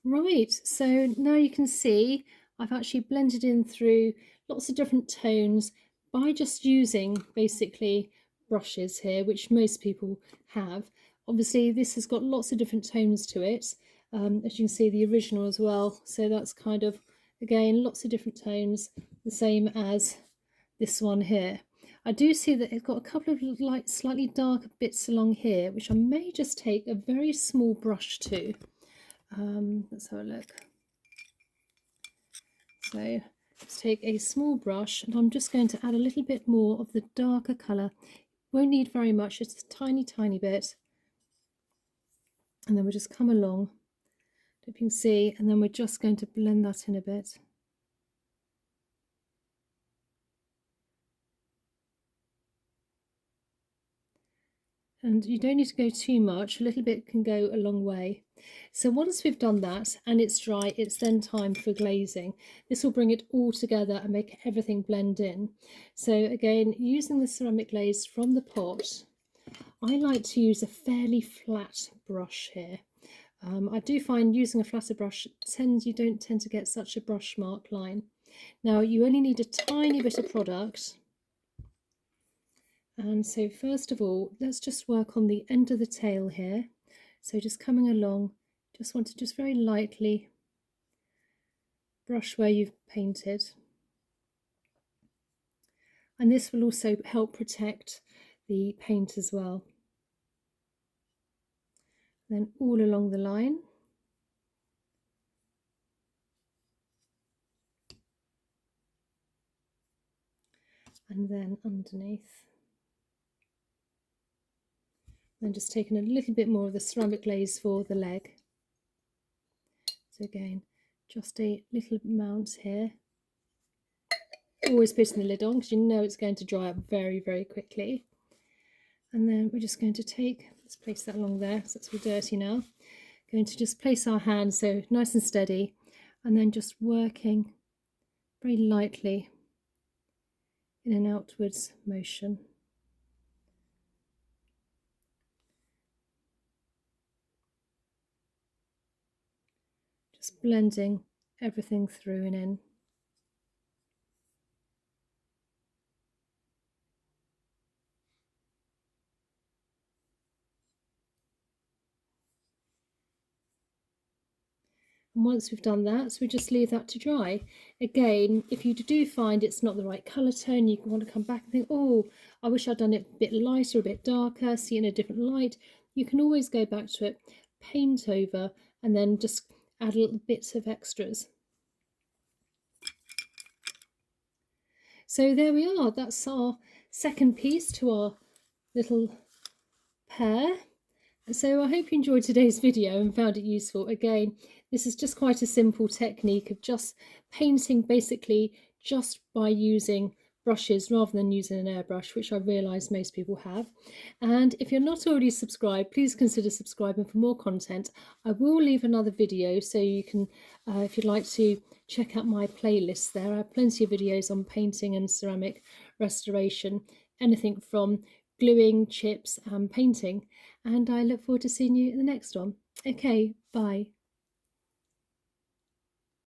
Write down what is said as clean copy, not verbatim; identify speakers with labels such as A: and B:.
A: Right, so now you can see I've actually blended in through lots of different tones by just using basically brushes here, which most people have. Obviously this has got lots of different tones to it, as you can see the original as well, so that's kind of, again, lots of different tones, the same as this one here. I do see that it's got a couple of light, slightly darker bits along here, which I may just take a very small brush to. Let's have a look. So let's take a small brush and I'm just going to add a little bit more of the darker colour. Won't need very much, just a tiny bit. And then we'll just come along, if you can see, and then we're just going to blend that in a bit. And you don't need to go too much, a little bit can go a long way. So once we've done that and it's dry, it's then time for glazing. This will bring it all together and make everything blend in. So again, using the ceramic glaze from the pot, I like to use a fairly flat brush here. I do find using a flatter brush you don't tend to get such a brush mark line. Now you only need a tiny bit of product. And so first of all, let's just work on the end of the tail here. So just coming along, just want to just very lightly brush where you've painted. And this will also help protect the paint as well. Then all along the line. And then underneath. Then just taking a little bit more of the ceramic glaze for the leg. So again, just a little amount here. Always putting the lid on because you know it's going to dry up very quickly. And then we're just going to take, let's place that along there, so it's all dirty now. Going to just place our hand so nice and steady, and then just working very lightly in an outwards motion. Just blending everything through and in. And once we've done that, so we just leave that to dry. Again, if you do find it's not the right colour tone, you want to come back and think, oh, I wish I'd done it a bit lighter, a bit darker, see in a different light. You can always go back to it, paint over, and then just add little bits of extras. So there we are, that's our second piece to our little pair. So I hope you enjoyed today's video and found it useful. Again, this is just quite a simple technique of just painting basically just by using brushes rather than using an airbrush, which I realise most people have. And if you're not already subscribed, please consider subscribing for more content. I will leave another video so you can, if you'd like to check out my playlist there. I have plenty of videos on painting and ceramic restoration, anything from gluing, chips and painting. And I look forward to seeing you in the next one. Okay, bye.